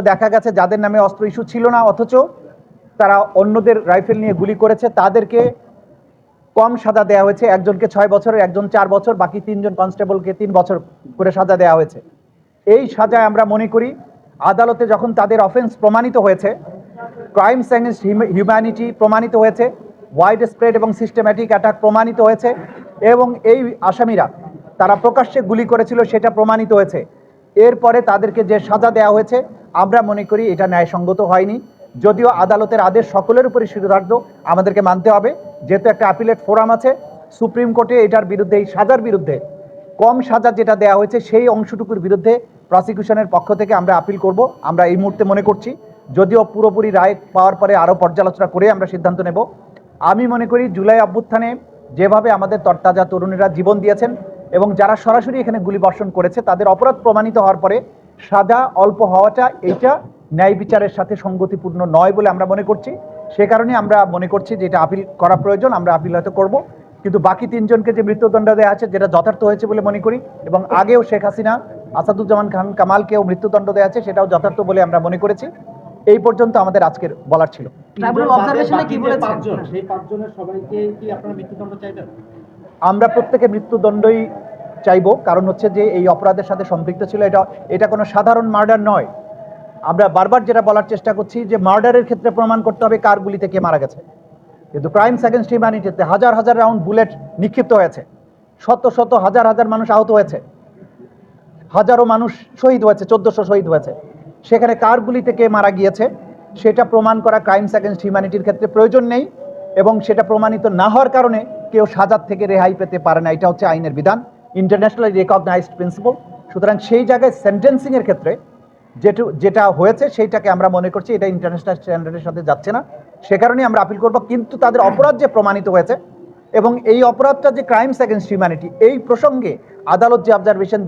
দেখা গেছে যাদের নামে অস্ত্র ইস্যু ছিল না অথচ তারা অন্যদের রাইফেল নিয়ে গুলি করেছে, তাদেরকে কম সাজা দেওয়া হয়েছে। একজনকে 6 বছরের, একজন 4 বছর, বাকি 3 জন কনস্টেবলকে 3 বছর করে সাজা দেওয়া হয়েছে। এই সাজায় আমরা মনে করি আদালতে যখন তাদের অফেন্স প্রমাণিত হয়েছে, ক্রাইমস এগেনস্ট হিউম্যানিটি প্রমাণিত হয়েছে, ওয়াইড স্প্রেড এবং সিস্টেম্যাটিক অ্যাটাক প্রমাণিত হয়েছে, এবং এই আসামিরা তারা প্রকাশ্যে গুলি করেছিল সেটা প্রমাণিত হয়েছে। এরপরে তাদেরকে যে সাজা দেওয়া হয়েছে আমরা মনে করি এটা ন্যায়সঙ্গত হয়নি। যদিও আদালতের আদেশ সকলের উপরে শিরোধার্য, আমাদেরকে মানতে হবে, যেহেতু একটা অ্যাপিলেট ফোরাম আছে সুপ্রিম কোর্টে, এটার বিরুদ্ধে, এই সাজার বিরুদ্ধে, কম সাজা যেটা দেওয়া হয়েছে সেই অংশটুকুর বিরুদ্ধে প্রসিকিউশনের পক্ষ থেকে আমরা আপিল করব। আমরা এই মুহূর্তে মনে করছি, যদিও পুরোপুরি রায় পাওয়ার পরে আরও পর্যালোচনা করে আমরা সিদ্ধান্ত নেব। আমি মনে করি জুলাই অভ্যুত্থানে যেভাবে আমাদের তরতাজা তরুণীরা জীবন দিয়েছেন এবং যারা সরাসরি এখানে গুলিবর্ষণ করেছে তাদের অপরাধ প্রমাণিত হওয়ার পরে সাজা অল্প হওয়াটা এইটা ন্যায় বিচারের সাথে সঙ্গতিপূর্ণ নয় বলে আমরা মনে করছি। সে কারণে আমরা মনে করছি যে এটা আপিল করা প্রয়োজন, আমরা আপিল হয়তো করব। কিন্তু বাকি 3 জনকে যে মৃত্যুদণ্ড দেওয়া আছে যেটা যথার্থ হয়েছে বলে মনে করি, এবং আগেও শেখ হাসিনা, আসাদুজ্জামান খান কামালকেও মৃত্যুদণ্ড দেওয়া আছে সেটাও যথার্থ বলে আমরা মনে করেছি। এই পর্যন্ত আমাদের আজকের বলার ছিল। আমরা প্রত্যেকে মৃত্যুদণ্ডই চাইব, কারণ হচ্ছে যে এই অপরাধের সাথে সম্পৃক্ত ছিল, এটা কোনো সাধারণ মার্ডার নয়। আমরা বারবার যেটা বলার চেষ্টা করছি যে মার্ডারের ক্ষেত্রে প্রমাণ করতে হবে কার গুলিতে কে মারা গেছে, কিন্তু ক্রাইমস এগেনস্ট হিউম্যানিটিতে হাজার হাজার রাউন্ড বুলেট নিক্ষিপ্ত হয়েছে, শত শত হাজার হাজার মানুষ আহত হয়েছে, হাজারো মানুষ শহীদ হয়েছে, 1400 শহীদ হয়েছে। সেখানে কার গুলিতে কে মারা গিয়েছে সেটা প্রমাণ করা ক্রাইমস এগেনস্ট হিউম্যানিটির ক্ষেত্রে প্রয়োজন নেই, এবং সেটা প্রমাণিত না হওয়ার কারণে কেউ সাজার থেকে রেহাই পেতে পারে না। এটা হচ্ছে আইনের বিধান, ইন্টারন্যাশনালি রেকগনাইজড প্রিন্সিপল। সুতরাং সেই জায়গায় সেন্টেন্সিংয়ের ক্ষেত্রে যেটা হয়েছে সেইটাকে আমরা মনে করছি এটা ইন্টারন্যাশনাল স্ট্যান্ডার্ডের সাথে যাচ্ছে না, সে কারণেই আমরা আপিল করব। কিন্তু তাদের অপরাধ যে প্রমাণিত হয়েছে এবং এই অপরাধটা যে ক্রাইমস এগেনস্ট হিউম্যানিটি, এই প্রসঙ্গে আদালত যে অবজারভেশন